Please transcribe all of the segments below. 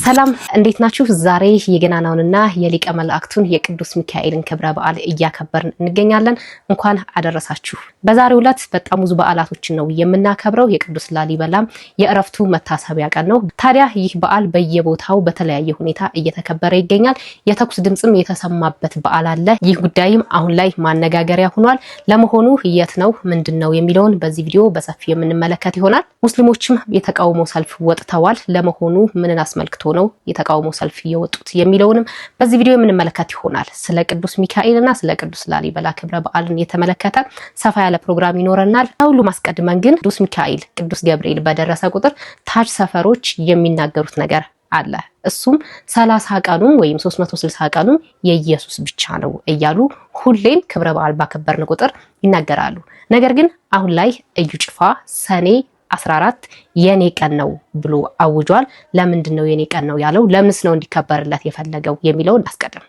ሰላም እንዴት ናችሁ? ዛሬ የገናናውንና የሊቀ መላእክቱን የቅዱስ ሚካኤልን ክብረ በዓል እያከበርን እንገኛለን። እንኳን አደረሳችሁ። በዛሬው ዕለት በጣም ብዙ በዓላቶችን ነው የምናከብረው። የቅዱስ ላሊበላም የእረፍቱ መታሰቢያ ቀን ነው። ታዲያ ይህ በዓል በየቦታው በተለያየ ሁኔታ እየተከበረ ይገኛል። የተኩስ ድምጽም የተሰማበት በዓል አለ። ይህ ጉዳይም አሁን ላይ ማነጋገሪያ ሆኗል። ለመሆኑ የት ነው ምንድነው የሚለውን በዚህ ቪዲዮ በሰፊው የምንመለከት ይሆናል። ሙስሊሞችም የተቃውሞ ሰልፍ ወጥተዋል። ለመሆኑ ምንን አስመልክቶ ነው የተቃውሞ ሰልፍ የወጡት የሚለውንም በዚህ ቪዲዮ የምንመለከት ይሆናል። ስለ ቅዱስ ሚካኤልና ስለ ቅዱስ ላሊበላ ክብረ በዓልን የተመለከተ ሰፋ ያለ ፕሮግራም ይኖረናል። ሁሉ ማስቀድመን ግን ቅዱስ ሚካኤል ቅዱስ ገብርኤል በደረሰ ቁጥር ታች ሰፈሮች የሚናገሩት ነገር አለ። እሱም 30 ቀኑም ወይም 360 ቀኑም የኢየሱስ ብቻ ነው እያሉ ሁሌም ክብረ በዓል ባከበርን ቁጥር ይናገራሉ። ነገር ግን አሁን ላይ እዩ ጭፋ ሰኔ 14 የኔ ቀን ነው ብሎ አውጇል። ለምንድነው የኔ ቀን ነው ያለው? ለምንስ ነው እንዲከበርለት የፈለገው የሚለውን አስቀድም።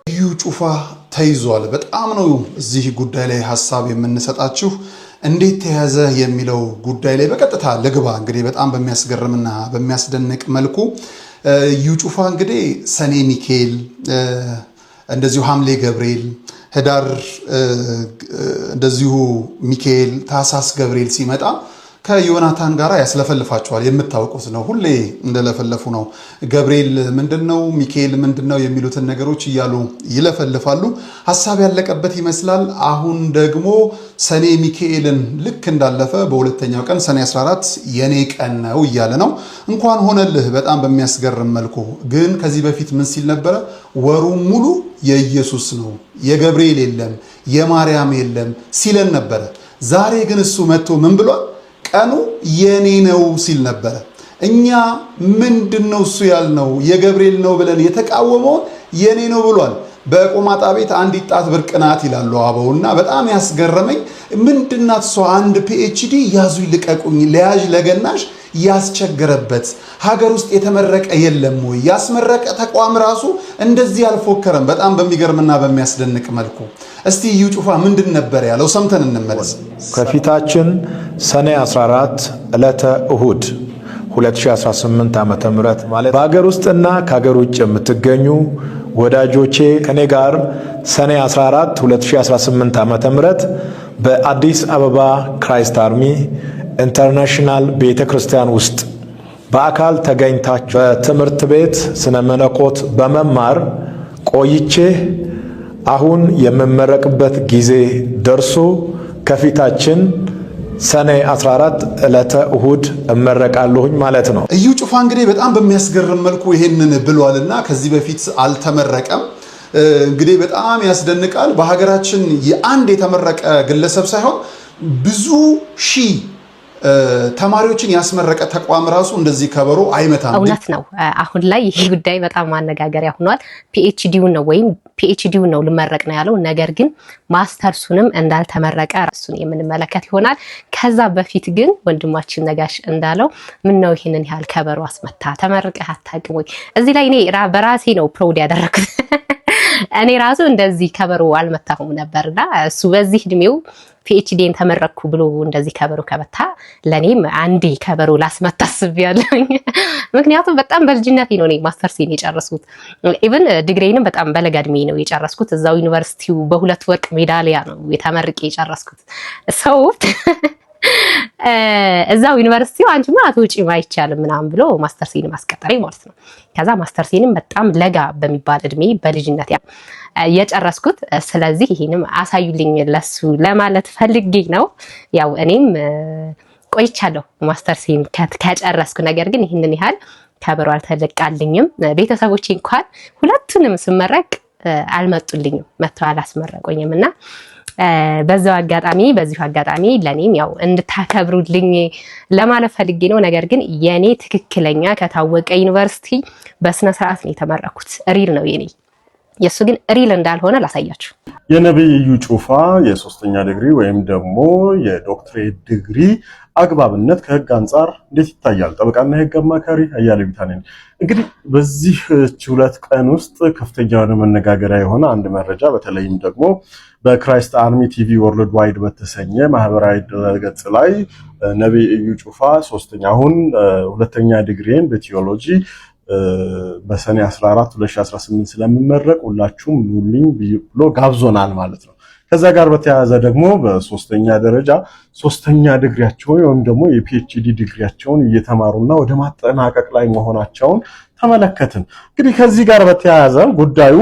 እዩ ጩፋ ተይዟል። በጣም ነው እዚህ ጉዳይ ላይ ሐሳብ የምንሰጣችሁ። እንዴት ተያዘ የሚለው ጉዳይ ላይ በቀጥታ ልግባ። እንግዲህ በጣም በሚያስገርምና በሚያስደንቅ መልኩ እዩ ጩፋ እንግዲህ ሰኔ ሚካኤል፣ እንደዚሁ ሐምሌ ገብርኤል፣ ህዳር እንደዚሁ ሚካኤል፣ ታህሳስ ገብርኤል ሲመጣ ከዮናታን ጋራ ያስለፈልፋቸዋል። የምታውቁት ነው። ሁሌ እንደለፈለፉ ነው። ገብርኤል ምንድነው ሚካኤል ምንድነው የሚሉትን ነገሮች እያሉ ይለፈልፋሉ። ሐሳብ ያለቀበት ይመስላል። አሁን ደግሞ ሰኔ ሚካኤልን ልክ እንዳለፈ በሁለተኛው ቀን ሰኔ 14 የኔ ቀን ነው እያለ ነው። እንኳን ሆነልህ በጣም በሚያስገርም መልኩ። ግን ከዚህ በፊት ምን ሲል ነበረ? ወሩ ሙሉ የኢየሱስ ነው፣ የገብርኤል የለም፣ የማርያም የለም ሲለን ነበረ። ዛሬ ግን እሱ መጥቶ ምን ብሏል? ቀኑ የኔ ነው ሲል ነበረ። እኛ ምንድነው እሱ ያልነው? የገብርኤል ነው ብለን የተቃወመውን የኔ ነው ብሏል። በቆማጣ ቤት አንድ ጣት ብርቅ ናት ይላሉ አበውና በጣም ያስገረመኝ ምንድናት እሷ? አንድ ፒኤችዲ ያዙኝ ልቀቁኝ ለያዥ ለገናሽ ያስቸገረበት ሀገር ውስጥ የተመረቀ የለም ወይ? ያስመረቀ ተቋም ራሱ እንደዚህ አልፎከረም። በጣም በሚገርምና በሚያስደንቅ መልኩ እስቲ እዩ ጩፋ ምንድን ነበር ያለው? ሰምተን እንመለስ። ከፊታችን ሰኔ 14 ዕለተ እሁድ 2018 ዓመተ ምህረት ማለት በሀገር ውስጥና ከሀገር ውጭ የምትገኙ ወዳጆቼ ከኔ ጋር ሰኔ 14 2018 ዓመተ ምህረት በአዲስ አበባ ክራይስት አርሚ ኢንተርናሽናል ቤተክርስቲያን ውስጥ በአካል ተገኝታችሁ በትምህርት ቤት ስነ መለኮት በመማር ቆይቼ አሁን የምመረቅበት ጊዜ ደርሶ ከፊታችን ሰኔ 14 ዕለተ እሁድ እመረቃለሁኝ ማለት ነው። እዩ ጩፋ እንግዲህ በጣም በሚያስገርም መልኩ ይሄንን ብሏልና ከዚህ በፊት አልተመረቀም። እንግዲህ በጣም ያስደንቃል። በሀገራችን የአንድ የተመረቀ ግለሰብ ሳይሆን ብዙ ሺህ ተማሪዎችን ያስመረቀ ተቋም ራሱ እንደዚህ ከበሮ አይመታም። እውነት ነው። አሁን ላይ ይሄ ጉዳይ በጣም ማነጋገሪያ ሆኗል። ፒኤችዲውን ነው ወይም ፒኤችዲውን ነው ልመረቅ ነው ያለው። ነገር ግን ማስተርሱንም እንዳልተመረቀ ራሱን የምንመለከት ይሆናል። ከዛ በፊት ግን ወንድማችን ነጋሽ እንዳለው ምን ነው ይሄንን ያህል ከበሮ አስመታ? ተመርቀህ አታውቅም ወይ? እዚህ ላይ እኔ በራሴ ነው ፕሮድ ያደረኩት። እኔ ራሱ እንደዚህ ከበሮ አልመታሁም ነበርና እሱ በዚህ እድሜው ፒኤችዲን ተመረኩ ብሎ እንደዚህ ከበሮ ከመታ ለኔም አንዴ ከበሮ ላስመታ አስቤያለሁኝ። ምክንያቱም በጣም በልጅነቴ ነው እኔ ማስተርሴን የጨረስኩት። ኢቭን ዲግሪዬንም በጣም በለጋ እድሜ ነው የጨረስኩት። እዛው ዩኒቨርሲቲው በ2 ወርቅ ሜዳሊያ ነው የተመርቄ የጨረስኩት። ሰው እዛው ዩኒቨርሲቲው አንቺማ አትወጪም አይቻልም ምናምን ብሎ ማስተርሴን ማስቀጠረኝ ማለት ነው። ከዛ ማስተርሴንም በጣም ለጋ በሚባል እድሜ በልጅነት የጨረስኩት። ስለዚህ ይሄንም አሳዩልኝ ለሱ ለማለት ፈልጌ ነው። ያው እኔም ቆይቻለሁ ማስተርሴን ከጨረስኩ። ነገር ግን ይሄንን ያህል ከበሮ አልተለቃልኝም። ቤተሰቦቼ እንኳን ሁለቱንም ስመረቅ አልመጡልኝም፣ መተው አላስመረቁኝም እና በዚሁ አጋጣሚ ለኔም ያው እንድታከብሩልኝ ለማለት ፈልጌ ነው። ነገር ግን የኔ ትክክለኛ ከታወቀ ዩኒቨርሲቲ በስነ ስርዓት ነው የተመረኩት። ሪል ነው የኔ። የሱ ግን ሪል እንዳልሆነ ላሳያችሁ። የነብይ እዩ ጩፋ የ3ኛ ዲግሪ ወይም ደግሞ የዶክትሬት ዲግሪ አግባብነት ከህግ አንፃር እንዴት ይታያል? ጠበቃና የህግ አማካሪ አያሌው ቢታኔ እንግዲህ በዚህ 2 ቀን ውስጥ ከፍተኛ መነጋገሪያ የሆነ አንድ መረጃ በተለይም ደግሞ በክራይስት አርሚ ቲቪ ወርልድ ዋይድ በተሰኘ ማህበራዊ ድረገጽ ላይ ነብይ እዩ ጩፋ 3ኛ አሁን 2ኛ ዲግሪን በቲዮሎጂ በሰኔ 14 2018 ስለምመረቅ ሁላችሁም ኑልኝ ብሎ ጋብዞናል ማለት ነው። ከዛ ጋር በተያያዘ ደግሞ በሶስተኛ ደረጃ ሶስተኛ ዲግሪያቸውን ወይም ደግሞ የፒኤችዲ ዲግሪያቸውን እየተማሩና ወደ ማጠናቀቅ ላይ መሆናቸውን ተመለከትን። እንግዲህ ከዚህ ጋር በተያያዘ ጉዳዩ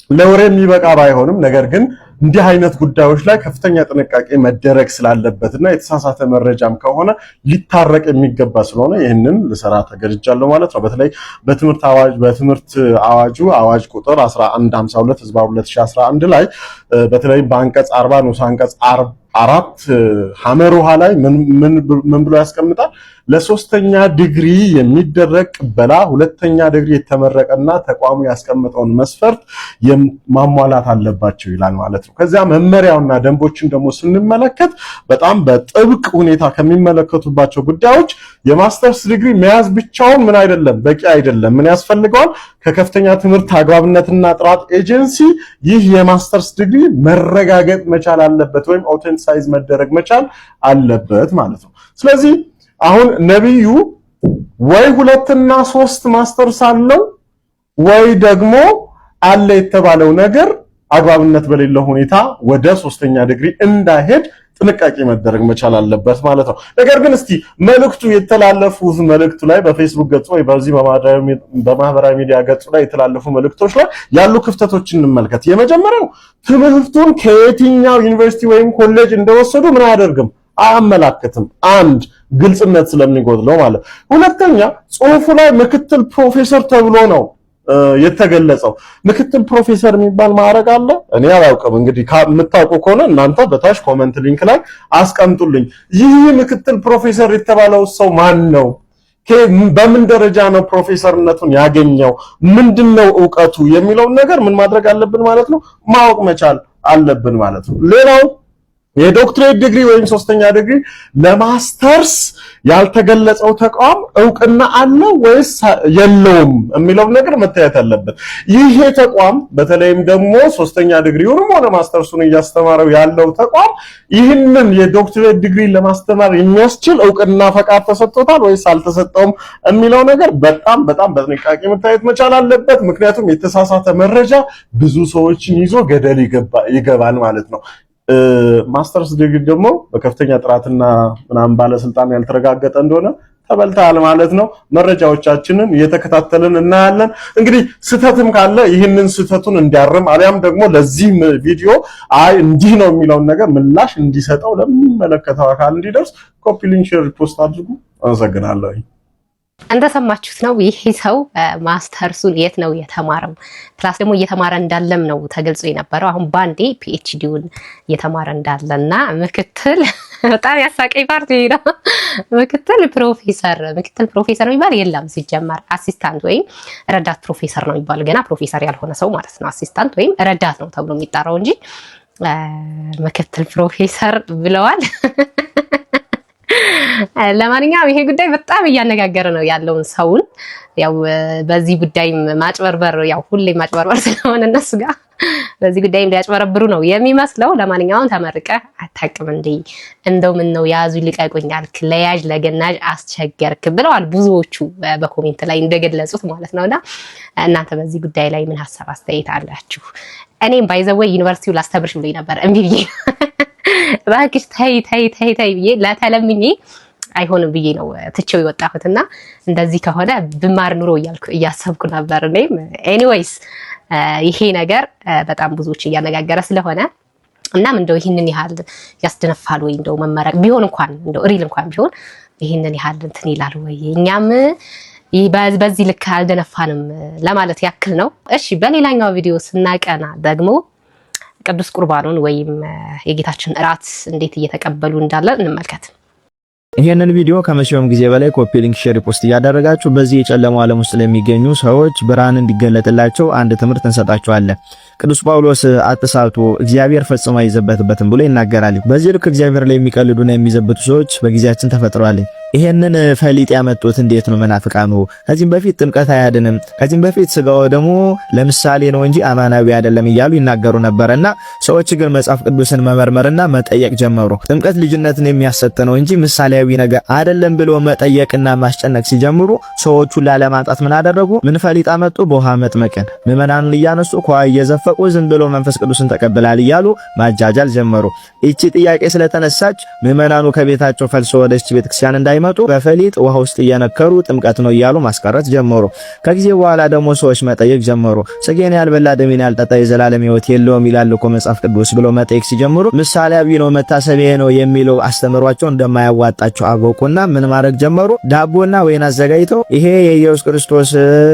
ለወሬ የሚበቃ ባይሆንም ነገር ግን እንዲህ አይነት ጉዳዮች ላይ ከፍተኛ ጥንቃቄ መደረግ ስላለበትና የተሳሳተ መረጃም ከሆነ ሊታረቅ የሚገባ ስለሆነ ይህንን ልሰራ ተገድጃለሁ ማለት ነው። በተለይ በትምህርት አዋጁ አዋጅ ቁጥር 1152/2011 ላይ በተለይ በአንቀጽ 40 ንዑስ አንቀጽ 4 ሐመር ውሃ ላይ ምን ብሎ ያስቀምጣል? ለሶስተኛ ዲግሪ የሚደረግ ቅበላ ሁለተኛ ዲግሪ የተመረቀና ተቋሙ ያስቀመጠውን መስፈርት ማሟላት አለባቸው ይላል ማለት ነው። ከዚያ መመሪያውና ደንቦችን ደግሞ ስንመለከት በጣም በጥብቅ ሁኔታ ከሚመለከቱባቸው ጉዳዮች የማስተርስ ዲግሪ መያዝ ብቻውን ምን አይደለም፣ በቂ አይደለም። ምን ያስፈልገዋል? ከከፍተኛ ትምህርት አግባብነትና ጥራት ኤጀንሲ ይህ የማስተርስ ዲግሪ መረጋገጥ መቻል አለበት ወይም ኦተንቲሳይዝ መደረግ መቻል አለበት ማለት ነው። ስለዚህ አሁን ነብዩ ወይ 2 እና 3 ማስተርስ አለው ወይ ደግሞ አለ የተባለው ነገር አግባብነት በሌለው ሁኔታ ወደ ሶስተኛ ዲግሪ እንዳይሄድ ጥንቃቄ መደረግ መቻል አለበት ማለት ነው። ነገር ግን እስቲ መልእክቱ የተላለፉት መልእክቱ ላይ በፌስቡክ ገጹ ወይ በዚህ በማህበራዊ ሚዲያ ገጹ ላይ የተላለፉ መልእክቶች ላይ ያሉ ክፍተቶችን እንመልከት። የመጀመሪያው ትምህርቱን ከየትኛው ዩኒቨርሲቲ ወይም ኮሌጅ እንደወሰዱ ምን አያደርግም፣ አያመላክትም። አንድ ግልጽነት ስለሚጎድለው ማለት። ሁለተኛ ጽሁፉ ላይ ምክትል ፕሮፌሰር ተብሎ ነው የተገለጸው። ምክትል ፕሮፌሰር የሚባል ማዕረግ አለ? እኔ አላውቅም። እንግዲህ የምታውቁ ከሆነ እናንተ በታች ኮሜንት ሊንክ ላይ አስቀምጡልኝ። ይህ ምክትል ፕሮፌሰር የተባለው ሰው ማን ነው? በምን ደረጃ ነው ፕሮፌሰርነቱን ያገኘው? ምንድነው ዕውቀቱ የሚለውን ነገር ምን ማድረግ አለብን ማለት ነው፣ ማወቅ መቻል አለብን ማለት ነው። ሌላው የዶክትሬት ዲግሪ ወይም ሶስተኛ ዲግሪ ለማስተርስ ያልተገለጸው ተቋም ዕውቅና አለው ወይስ የለውም የሚለው ነገር መታየት አለበት። ይሄ ተቋም በተለይም ደግሞ ሶስተኛ ዲግሪውንም ሆነ ማስተርሱን እያስተማረው ያለው ተቋም ይህንን የዶክትሬት ዲግሪ ለማስተማር የሚያስችል ዕውቅና ፈቃድ ተሰጥቶታል ወይስ አልተሰጠውም የሚለው ነገር በጣም በጥንቃቄ መታየት መቻል አለበት። ምክንያቱም የተሳሳተ መረጃ ብዙ ሰዎችን ይዞ ገደል ይገባል ማለት ነው። ማስተርስ ዲግሪ ደግሞ በከፍተኛ ጥራትና ምናምን ባለስልጣን ያልተረጋገጠ እንደሆነ ተበልተሃል ማለት ነው። መረጃዎቻችንን እየተከታተልን እናያለን። እንግዲህ ስህተትም ካለ ይህንን ስህተቱን እንዲያርም አሊያም ደግሞ ለዚህ ቪዲዮ አይ እንዲህ ነው የሚለውን ነገር ምላሽ እንዲሰጠው ለሚመለከተው አካል እንዲደርስ ኮፒ ሊንክ፣ ሼር፣ ሪፖስት አድርጉ። አመሰግናለሁ። እንደሰማችሁት ነው። ይህ ሰው ማስተርሱን የት ነው የተማረው? ፕላስ ደግሞ እየተማረ እንዳለም ነው ተገልጾ የነበረው። አሁን ባንዴ ፒኤችዲውን እየተማረ እንዳለና ምክትል በጣም ያሳቀኝ ፓርቲ ነው። ምክትል ፕሮፌሰር የሚባል የለም ሲጀመር። አሲስታንት ወይም ረዳት ፕሮፌሰር ነው የሚባል፣ ገና ፕሮፌሰር ያልሆነ ሰው ማለት ነው። አሲስታንት ወይም ረዳት ነው ተብሎ የሚጠራው እንጂ ምክትል ፕሮፌሰር ብለዋል። ለማንኛውም ይሄ ጉዳይ በጣም እያነጋገረ ነው ያለውን ሰውን። ያው በዚህ ጉዳይም ማጭበርበር፣ ያው ሁሌ ማጭበርበር ስለሆነ እነሱ ጋር በዚህ ጉዳይም ሊያጭበረብሩ ነው የሚመስለው። ለማንኛውም ተመርቀህ አታውቅም እንዴ? እንደው ምን ነው ያዙ ልቀቁኛል፣ ለያዥ ለገናዥ አስቸገርክ ብለዋል ብዙዎቹ በኮሜንት ላይ እንደገለጹት ማለት ነውና እናንተ በዚህ ጉዳይ ላይ ምን ሐሳብ አስተያየት አላችሁ? እኔም ባይዘወይ ዩኒቨርሲቲው ላስተምርሽ ብሎኝ ነበር እምቢ ብዬ እባክሽ ተይ ብዬ ለተለምኜ አይሆንም ብዬ ነው ትቼው የወጣሁትና እንደዚህ ከሆነ ብማር ኑሮ እያሰብኩ ነበር እኔም። ኤኒዌይስ ይሄ ነገር በጣም ብዙዎች እያነጋገረ ስለሆነ እናም እንደው ይህንን ያህል ያስደነፋል ወይ? እንደው መመረቅ ቢሆን እንኳን እንደው ሪል እንኳን ቢሆን ይህንን ያህል እንትን ይላል ወይ? እኛም በዚህ ልክ አልደነፋንም ለማለት ያክል ነው። እሺ፣ በሌላኛው ቪዲዮ ስናቀና ደግሞ ቅዱስ ቁርባኑን ወይም የጌታችን እራት እንዴት እየተቀበሉ እንዳለ እንመልከት። ይሄንን ቪዲዮ ከመቼውም ጊዜ በላይ ኮፒ ሊንክ፣ ሼር፣ ፖስት እያደረጋችሁ በዚህ የጨለማው ዓለም ውስጥ ለሚገኙ ሰዎች ብርሃን እንዲገለጥላቸው አንድ ትምህርት እንሰጣቸዋለን። ቅዱስ ጳውሎስ አትሳቱ፣ እግዚአብሔር ፈጽሞ አይዘበትበትም ብሎ ይናገራል። በዚህ ልክ እግዚአብሔር ላይ የሚቀልዱና የሚዘብቱ ሰዎች በጊዜያችን ተፈጥረዋል። ይሄንን ፈሊጥ ያመጡት እንዴት ነው መናፍቃኑ? ከዚህም በፊት ጥምቀት አያድንም፣ ከዚህም በፊት ስጋው ደግሞ ለምሳሌ ነው እንጂ አማናዊ አይደለም እያሉ ይናገሩ ነበርና ሰዎች ግን መጽሐፍ ቅዱስን መመርመርና መጠየቅ ጀመሩ። ጥምቀት ልጅነትን የሚያሰጥ ነው እንጂ ምሳሌያዊ ነገር አይደለም ብሎ መጠየቅና ማስጨነቅ ሲጀምሩ ሰዎቹ ላለማጣት ምን አደረጉ? ምን ፈሊጥ አመጡ? በውሃ መጥመቅን ምዕመናንን እያነሱ ከውሃ እየዘፈቁ ዝም ብሎ መንፈስ ቅዱስን ተቀብላል እያሉ ማጃጃል ጀመሩ። እቺ ጥያቄ ስለተነሳች ምዕመናኑ ከቤታቸው ፈልሶ ወደች ቤተክርስቲያን እንዳይመጡ በፈሊጥ ውሃ ውስጥ እየነከሩ ጥምቀት ነው እያሉ ማስቀረት ጀመሩ። ከጊዜ በኋላ ደግሞ ሰዎች መጠየቅ ጀመሩ። ስጋዬን ያልበላ ደሜን ያልጠጣ የዘላለም ሕይወት የለውም ይላል እኮ መጽሐፍ ቅዱስ ብሎ መጠየቅ ሲጀምሩ ምሳሌያዊ ነው መታሰቢያ ነው የሚለው አስተምሯቸው እንደማያዋጣቸው አወቁና ምን ማድረግ ጀመሩ? ዳቦና ወይን አዘጋጅተው ይሄ የኢየሱስ ክርስቶስ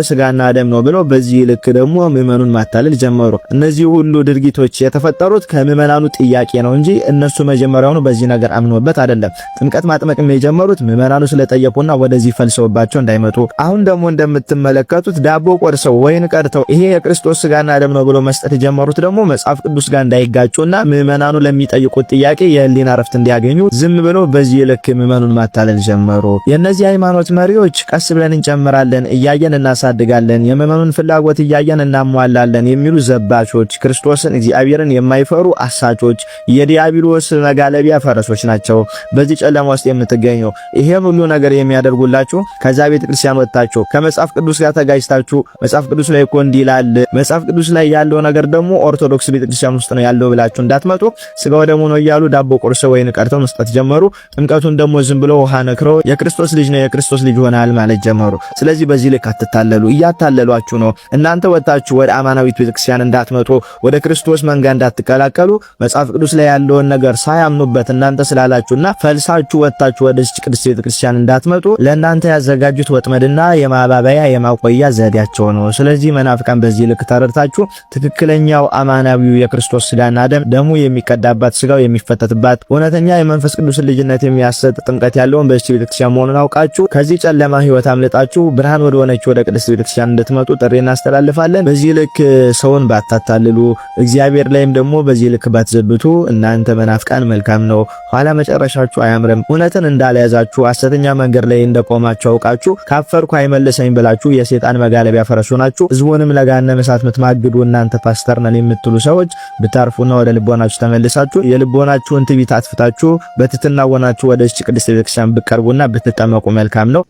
ስጋና ደም ነው ብለው በዚህ ልክ ደግሞ ምዕመኑን ማታለል ጀመሩ። እነዚህ ሁሉ ድርጊቶች የተፈጠሩት ከምዕመናኑ ጥያቄ ነው እንጂ እነሱ መጀመሪያውኑ በዚህ ነገር አምኖበት አይደለም። ጥምቀት ማጥመቅም የጀመሩት ምዕመናኑ ስለጠየቁና ወደዚህ ፈልሰውባቸው እንዳይመጡ። አሁን ደግሞ እንደምትመለከቱት ዳቦ ቆርሰው ወይን ቀድተው ይሄ የክርስቶስ ስጋና ደም ነው ብሎ መስጠት የጀመሩት ደግሞ መጽሐፍ ቅዱስ ጋር እንዳይጋጩና ምዕመናኑ ለሚጠይቁት ጥያቄ የህሊና ረፍት እንዲያገኙ ዝም ብሎ በዚህ ልክ ምዕመኑን ማታለል ጀመሩ። የእነዚህ ሃይማኖት መሪዎች ቀስ ብለን እንጨምራለን፣ እያየን እናሳድጋለን፣ የምዕመኑን ፍላጎት እያየን እናሟላለን የሚሉ ዘባቾች፣ ክርስቶስን እግዚአብሔርን የማይፈሩ አሳቾች፣ የዲያብሎስ መጋለቢያ ፈረሶች ናቸው በዚህ ጨለማ ውስጥ የምትገኘው። ይሄን ሁሉ ነገር የሚያደርጉላችሁ ከዛ ቤተክርስቲያን ወጣችሁ ከመጽሐፍ ቅዱስ ጋር ተጋጭታችሁ መጽሐፍ ቅዱስ ላይ እኮ እንዲህ ይላል፣ መጽሐፍ ቅዱስ ላይ ያለው ነገር ደግሞ ኦርቶዶክስ ቤተክርስቲያን ውስጥ ነው ያለው ብላችሁ እንዳትመጡ ስጋው ደግሞ ነው እያሉ ዳቦ ቆርሰው ወይን ቀርተው መስጠት ጀመሩ። ጥምቀቱን ደግሞ ዝም ብሎ ውሃ ነክረው የክርስቶስ ልጅ ነው የክርስቶስ ልጅ ሆናል ማለት ጀመሩ። ስለዚህ በዚህ ልክ አትታለሉ፣ እያታለሏችሁ ነው። እናንተ ወጣችሁ ወደ አማናዊት ቤተክርስቲያን እንዳትመጡ፣ ወደ ክርስቶስ መንጋ እንዳትቀላቀሉ መጽሐፍ ቅዱስ ላይ ያለውን ነገር ሳያምኑበት እናንተ ስላላችሁና ፈልሳችሁ ወጣችሁ ወደ ቅድስት ቤተክርስቲያን እንዳትመጡ ለእናንተ ያዘጋጁት ወጥመድና የማባበያ የማቆያ ዘዴያቸው ነው። ስለዚህ መናፍቃን በዚህ ልክ ተረድታችሁ ትክክለኛው አማናዊው የክርስቶስ ስጋና ደም ደሙ የሚቀዳባት ስጋው የሚፈተትባት እውነተኛ የመንፈስ ቅዱስ ልጅነት የሚያሰጥ ጥምቀት ያለውን በዚህ ቤተክርስቲያን መሆኑን አውቃችሁ ከዚህ ጨለማ ህይወት አምልጣችሁ ብርሃን ወደ ሆነች ወደ ቅድስት ቤተክርስቲያን እንድትመጡ ጥሪ እናስተላልፋለን። በዚህ ልክ ሰውን ባታታልሉ፣ እግዚአብሔር ላይም ደግሞ በዚህ ልክ ባትዘብቱ እናንተ መናፍቃን መልካም ነው፣ ኋላ መጨረሻችሁ አያምርም። እውነትን እንዳልያዛችሁ ሐሰተኛ መንገድ ላይ እንደቆማችሁ አውቃችሁ ካፈርኩ አይመለሰኝ ብላችሁ የሰይጣን መጋለቢያ ፈረስ ሆናችሁ ህዝቡንም ለገሃነመ እሳት የምትማግዱ እናንተ ፓስተር ነን የምትሉ ሰዎች ብታርፉና ወደ ልቦናችሁ ተመልሳችሁ የልቦናችሁን ትዕቢት አጥፍታችሁ በትህትና ሆናችሁ ወደ ቅድስት ቤተክርስቲያን ብትቀርቡና ብትጠመቁ መልካም ነው።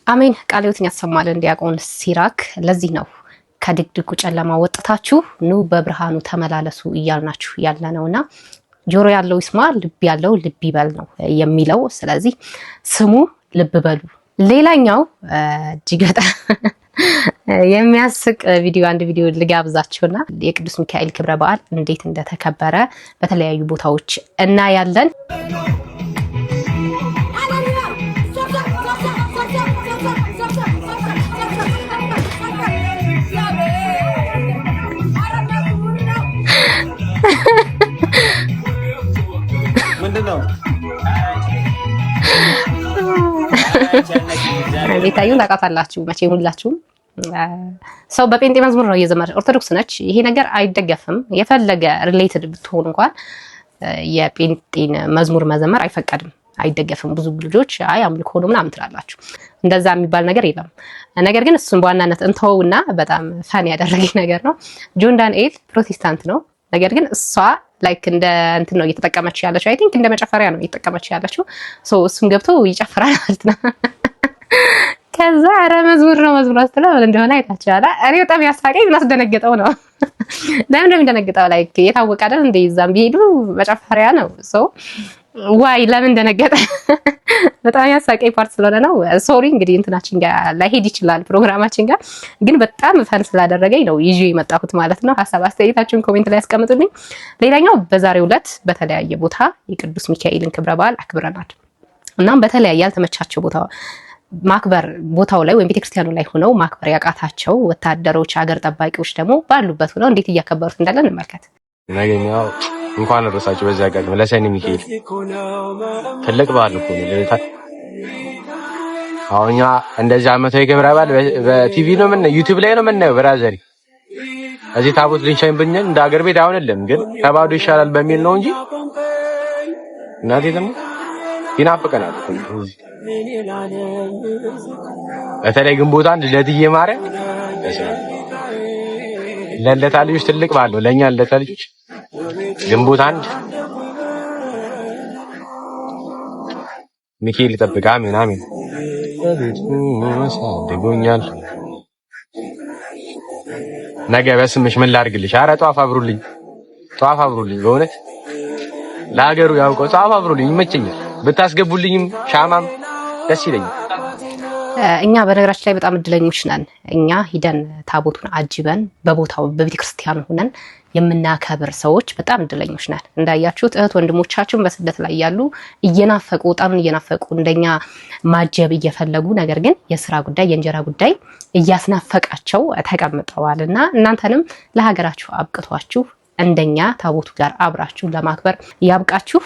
አሜን። ቃለ ሕይወትን ያሰማልን ዲያቆን ሲራክ። ለዚህ ነው ከድቅድቁ ጨለማ ወጥታችሁ ኑ በብርሃኑ ተመላለሱ እያልናችሁ ያለነውና ጆሮ ያለው ይስማ፣ ልብ ያለው ልብ ይበል ነው የሚለው። ስለዚህ ስሙ፣ ልብ በሉ። ሌላኛው እጅግ በጣም የሚያስቅ ቪዲዮ አንድ ቪዲዮ ልጋብዛችሁና የቅዱስ ሚካኤል ክብረ በዓል እንዴት እንደተከበረ በተለያዩ ቦታዎች እናያለን። ምንድነው ቤታዩን ታውቃታላችሁ መቼም ሁላችሁም። ሰው በጴንጤ መዝሙር ነው እየዘመረ ኦርቶዶክስ ነች። ይሄ ነገር አይደገፍም። የፈለገ ሪሌትድ ብትሆን እንኳን የጴንጤን መዝሙር መዘመር አይፈቀድም፣ አይደገፍም። ብዙ ልጆች አይ አምልኮ ነው ምናምን ትላላችሁ። እንደዛ የሚባል ነገር የለም። ነገር ግን እሱን በዋናነት እንተውና በጣም ፈን ያደረገኝ ነገር ነው። ጆን ዳንኤል ፕሮቴስታንት ነው። ነገር ግን እሷ ላይክ እንደ እንትን ነው እየተጠቀመች ያለችው። አይ ቲንክ እንደ መጨፈሪያ ነው እየተጠቀመች ያለችው። እሱም ገብቶ ይጨፍራል ማለት ነው። ከዛ ኧረ መዝሙር ነው መዝሙር አስተላ ምን እንደሆነ አይታችኋል። እኔ በጣም ያሳቀኝ ምን አስደነገጠው ነው። ለምን እንደሚደነግጠው ላይክ የታወቀ አይደል እንደ ይዛም ቢሄዱ መጨፈሪያ ነው። ዋይ ለምን እንደነገጠ በጣም ያሳቀኝ ፓርት ስለሆነ ነው። ሶሪ እንግዲህ እንትናችን ጋር ላይሄድ ይችላል ፕሮግራማችን ጋር፣ ግን በጣም ፈን ስላደረገኝ ነው ይዤ የመጣሁት ማለት ነው። ሀሳብ አስተያየታችሁን ኮሜንት ላይ ያስቀምጡልኝ። ሌላኛው በዛሬው ዕለት በተለያየ ቦታ የቅዱስ ሚካኤልን ክብረ በዓል አክብረናል። እናም በተለያየ ያልተመቻቸው ቦታ ማክበር ቦታው ላይ ወይም ቤተክርስቲያኑ ላይ ሆነው ማክበር ያቃታቸው ወታደሮች፣ ሀገር ጠባቂዎች ደግሞ ባሉበት ሆነው እንዴት እያከበሩት እንዳለ እንመልከት። ነገኛው እንኳን አደረሳችሁ። በዚህ አጋጣሚ ለሰኔ ሚካኤል ትልቅ በዓል እኮ ነው። አሁን እኛ እንደዚህ ዓመታዊ ክብረ በዓል በቲቪ ነው ምን ዩቲዩብ ላይ ነው የምናየው። ብራዘሪ እዚህ ታቦት ልንሻኝ ብንል እንደ ሀገር ቤት አይሆንልም፣ ግን ከባዶ ይሻላል በሚል ነው እንጂ እናቴ ደግሞ ይናፍቀናል። በተለይ ግንቦት አንድ ለትዬ ማርያም ለለታ ልጆች ትልቅ ባለው ለኛ ለለታ ልጆች ግንቦት አንድ ሚካኤል ይጠብቃ ምናምን ሳደጎኛል። ነገ በስምሽ ምን ላድርግልሽ? ኧረ ጧፍ አብሩልኝ በእውነት ለሀገሩ ያውቀው ጧፍ አብሩልኝ፣ ይመቸኛል። ብታስገቡልኝም ሻማም ደስ ይለኛል። እኛ በነገራችን ላይ በጣም እድለኞች ነን። እኛ ሂደን ታቦቱን አጅበን በቦታው በቤተክርስቲያን ሆነን የምናከብር ሰዎች በጣም እድለኞች ነን። እንዳያችሁት እህት ወንድሞቻችን በስደት ላይ ያሉ እየናፈቁ ወጣኑን እየናፈቁ እንደኛ ማጀብ እየፈለጉ ነገር ግን የስራ ጉዳይ የእንጀራ ጉዳይ እያስናፈቃቸው ተቀምጠዋል እና እናንተንም ለሀገራችሁ አብቅቷችሁ እንደኛ ታቦቱ ጋር አብራችሁ ለማክበር ያብቃችሁ።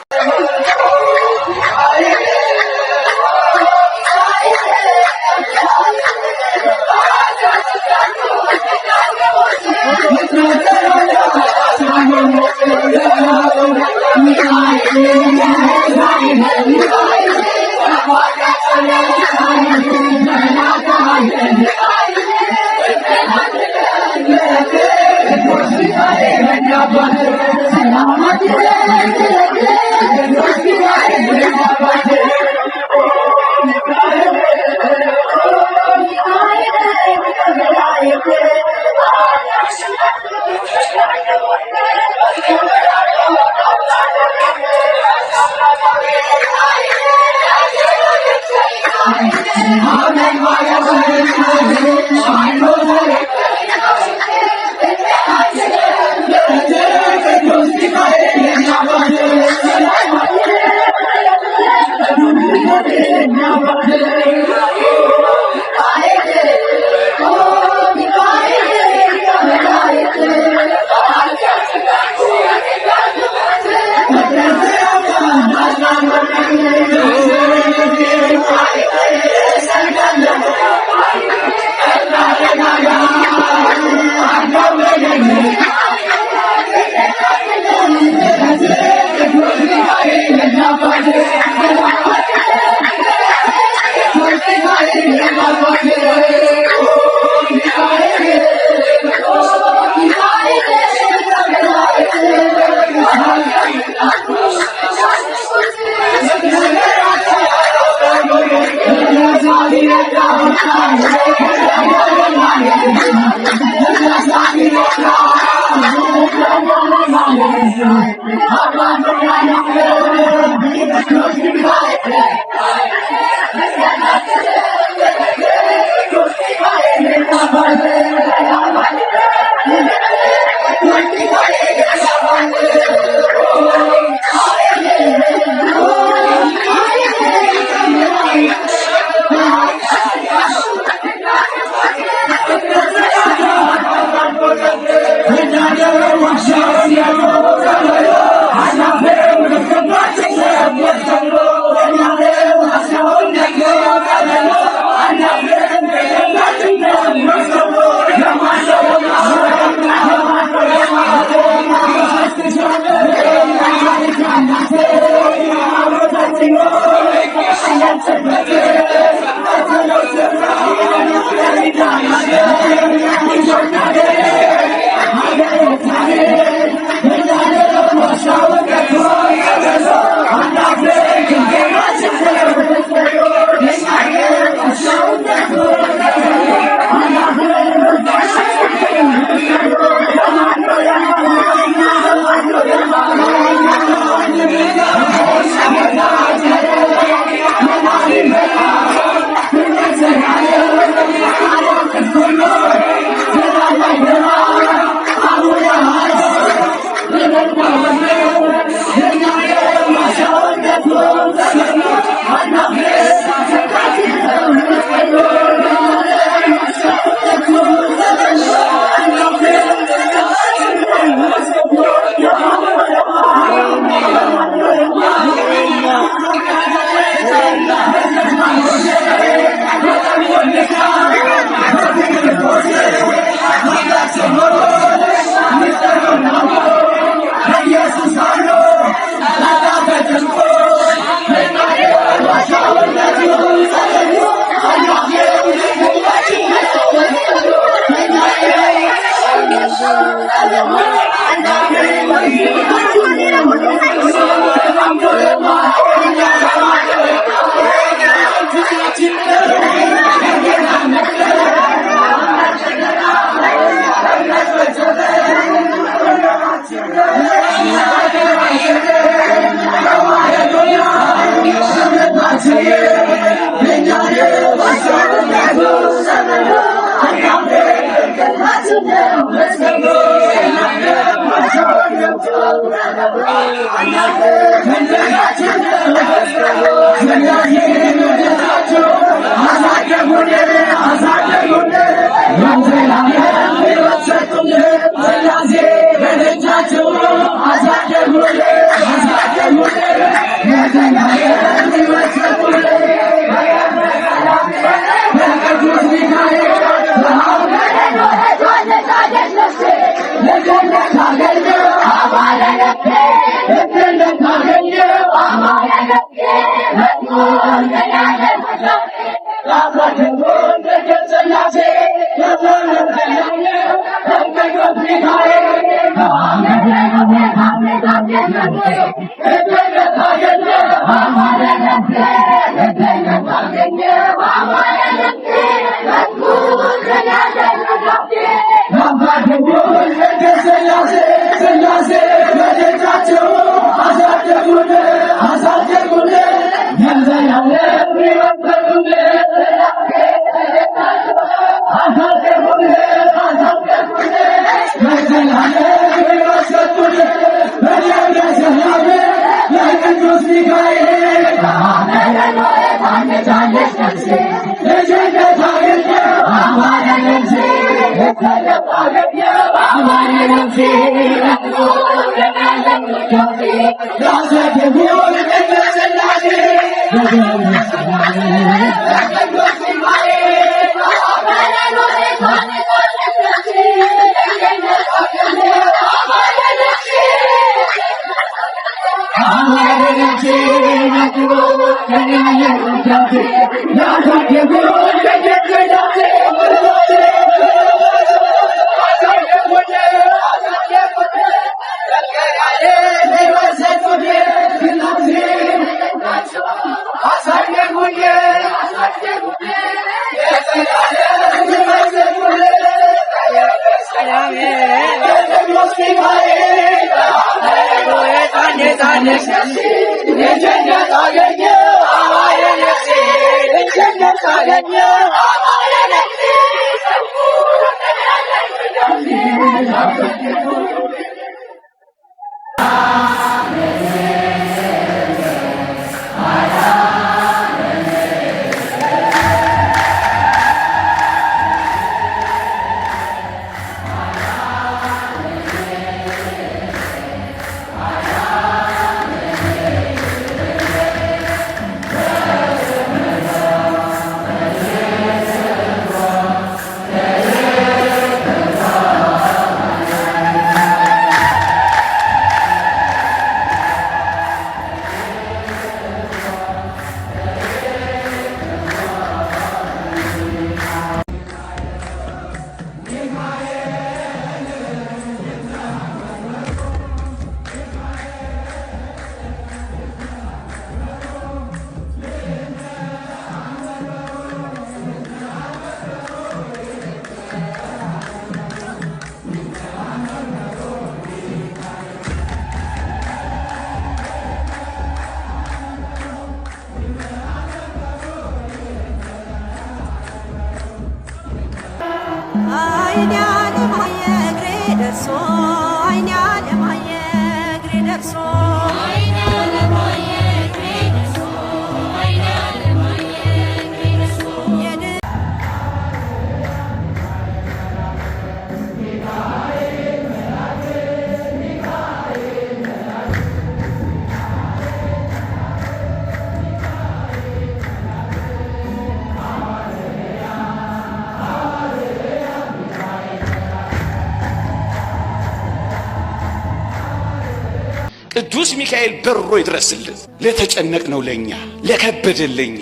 ቅዱስ ሚካኤል በሮ ይድረስልን። ለተጨነቅነው ለኛ፣ ለከበደን ለኛ፣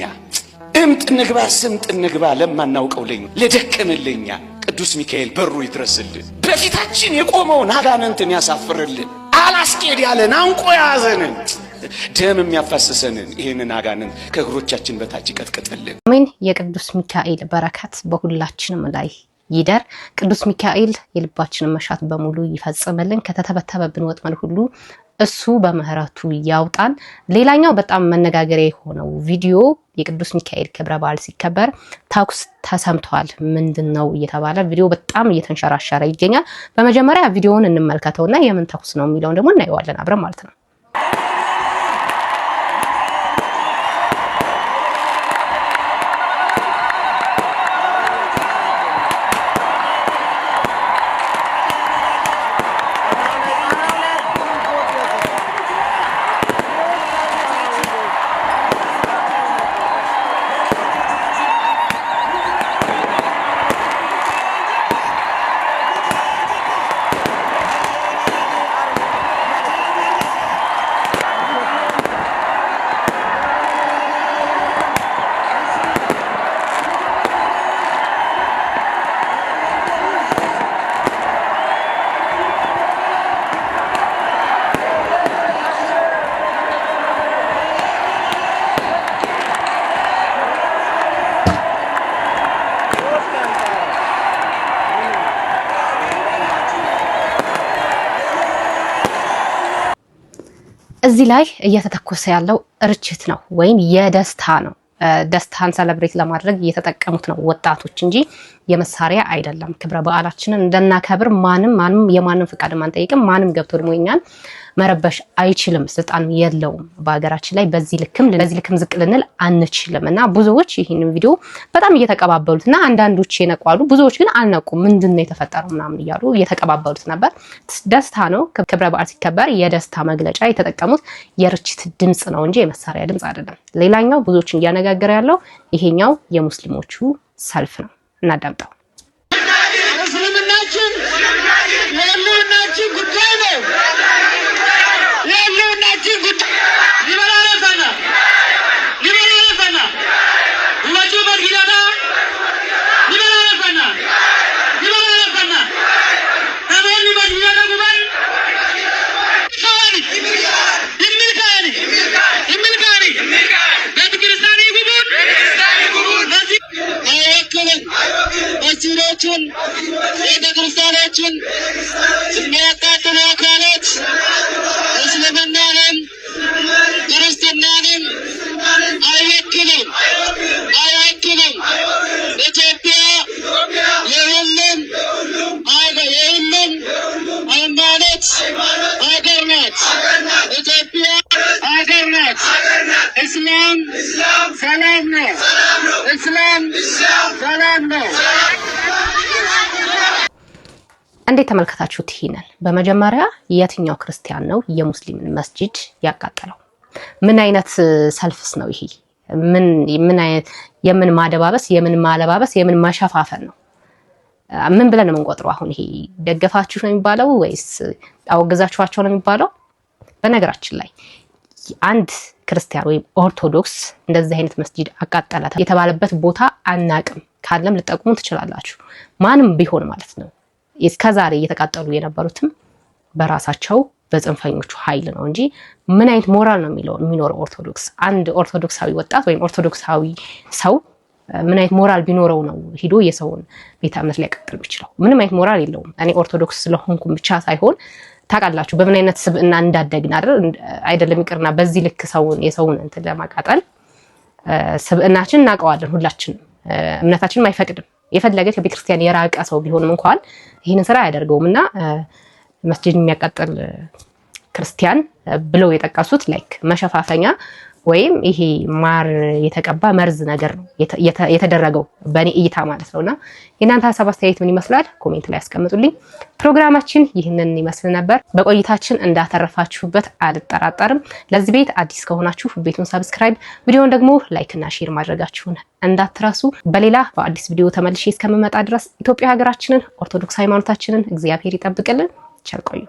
እምጥ ንግባ ስምጥ ንግባ ለማናውቀው ለኛ፣ ለደከመን ለኛ ለቅዱስ ሚካኤል በሩ ይድረስልን። በፊታችን የቆመውን አጋንንትን ያሳፍርልን። አላስኬድ ያለን አንቆ ያዘንን ደም የሚያፈስሰንን ይሄንን አጋንንት ከእግሮቻችን በታች ይቀጥቅጥልን። አሜን። የቅዱስ ሚካኤል በረከት በሁላችንም ላይ ይደር። ቅዱስ ሚካኤል የልባችንን መሻት በሙሉ ይፈጽምልን። ከተተበተበብን ወጥመድ ሁሉ እሱ በምህረቱ ያውጣን። ሌላኛው በጣም መነጋገሪያ የሆነው ቪዲዮ የቅዱስ ሚካኤል ክብረ በዓል ሲከበር ተኩስ ተሰምቷል ምንድነው እየተባለ ቪዲዮ በጣም እየተንሸራሸረ ይገኛል። በመጀመሪያ ቪዲዮውን እንመልከተውና የምን ተኩስ ነው የሚለውን ደግሞ እናየዋለን አብረን ማለት ነው። እዚህ ላይ እየተተኮሰ ያለው ርችት ነው ወይም የደስታ ነው። ደስታን ሰለብሬት ለማድረግ እየተጠቀሙት ነው ወጣቶች እንጂ የመሳሪያ አይደለም። ክብረ በዓላችንን እንደናከብር ማንም የማንም ፍቃድ ማንጠይቅም። ማንም ገብቶ ደግሞ እኛን መረበሽ አይችልም፣ ስልጣን የለውም በሀገራችን ላይ። በዚህ ልክም ዝቅ ልንል አንችልም። እና ብዙዎች ይህንን ቪዲዮ በጣም እየተቀባበሉትና አንዳንዶች የነቋሉ፣ ብዙዎች ግን አልነቁም። ምንድነው የተፈጠረው ምናምን እያሉ እየተቀባበሉት ነበር። ደስታ ነው። ክብረ በዓል ሲከበር የደስታ መግለጫ የተጠቀሙት የርችት ድምጽ ነው እንጂ የመሳሪያ ድምጽ አይደለም። ሌላኛው ብዙዎችን እያነጋገረ ያለው ይሄኛው የሙስሊሞቹ ሰልፍ ነው። እናዳምጠው። እስልምናችን የህልውናችን ጉዳይ ነው። የህልውናችን ጉዳይ ሊበላለፈና ወጪ በርጊዳታ ሊበላለፈና ተበኒ በርጊዳታ ጉባል መስጂዶችን ቤተክርስቲያኖችን የሚያቃጥሉ አካላት እስልምናንም ክርስትናንም አይወክሉም። ኢትዮጵያ የሁሉም ሃይማኖት ሀገር ናት። ኢትዮጵያ ሀገር ናት። እስላም ሰላም ነው። ሰላም ነው። እንዴት ተመልከታችሁት? ይሄንን በመጀመሪያ የትኛው ክርስቲያን ነው የሙስሊምን መስጂድ ያቃጠለው? ምን አይነት ሰልፍስ ነው ይሄ? የምን ማደባበስ፣ የምን ማለባበስ፣ የምን ማሸፋፈን ነው? ምን ብለን ነው የምንቆጥረው? አሁን ይሄ ደገፋችሁ ነው የሚባለው ወይስ አወገዛችኋቸው ነው የሚባለው? በነገራችን ላይ አንድ ክርስቲያን ወይም ኦርቶዶክስ እንደዚህ አይነት መስጂድ አቃጠለ የተባለበት ቦታ አናቅም። ካለም ልጠቁሙ ትችላላችሁ። ማንም ቢሆን ማለት ነው። እስከዛሬ እየተቃጠሉ የነበሩትም በራሳቸው በጽንፈኞቹ ኃይል ነው እንጂ ምን አይነት ሞራል ነው የሚኖረው ኦርቶዶክስ? አንድ ኦርቶዶክሳዊ ወጣት ወይም ኦርቶዶክሳዊ ሰው ምን አይነት ሞራል ቢኖረው ነው ሄዶ የሰውን ቤተ እምነት ሊያቃጥል የሚችለው? ምንም አይነት ሞራል የለውም። እኔ ኦርቶዶክስ ስለሆንኩም ብቻ ሳይሆን ታውቃላችሁ በምን አይነት ስብዕና እንዳደግን አይደለም ይቅርና በዚህ ልክ የሰውን እንትን ለማቃጠል ስብዕናችን እናውቀዋለን ሁላችንም። እምነታችንም አይፈቅድም። የፈለገ ከቤተክርስቲያን የራቀ ሰው ቢሆንም እንኳን ይህንን ስራ አያደርገውምና መስጂድ የሚያቃጥል ክርስቲያን ብለው የጠቀሱት ላይክ መሸፋፈኛ ወይም ይሄ ማር የተቀባ መርዝ ነገር ነው የተደረገው በእኔ እይታ ማለት ነውና የናንተ ሐሳብ አስተያየት ምን ይመስላል? ኮሜንት ላይ አስቀምጡልኝ። ፕሮግራማችን ይህንን ይመስል ነበር። በቆይታችን እንዳተረፋችሁበት አልጠራጠርም። ለዚህ ቤት አዲስ ከሆናችሁ ቤቱን ሰብስክራይብ፣ ቪዲዮውን ደግሞ ላይክ እና ሼር ማድረጋችሁን እንዳትረሱ። በሌላ በአዲስ ቪዲዮ ተመልሼ እስከምመጣ ድረስ ኢትዮጵያ ሀገራችንን፣ ኦርቶዶክስ ሃይማኖታችንን እግዚአብሔር ይጠብቅልን። ቸር ቆዩ።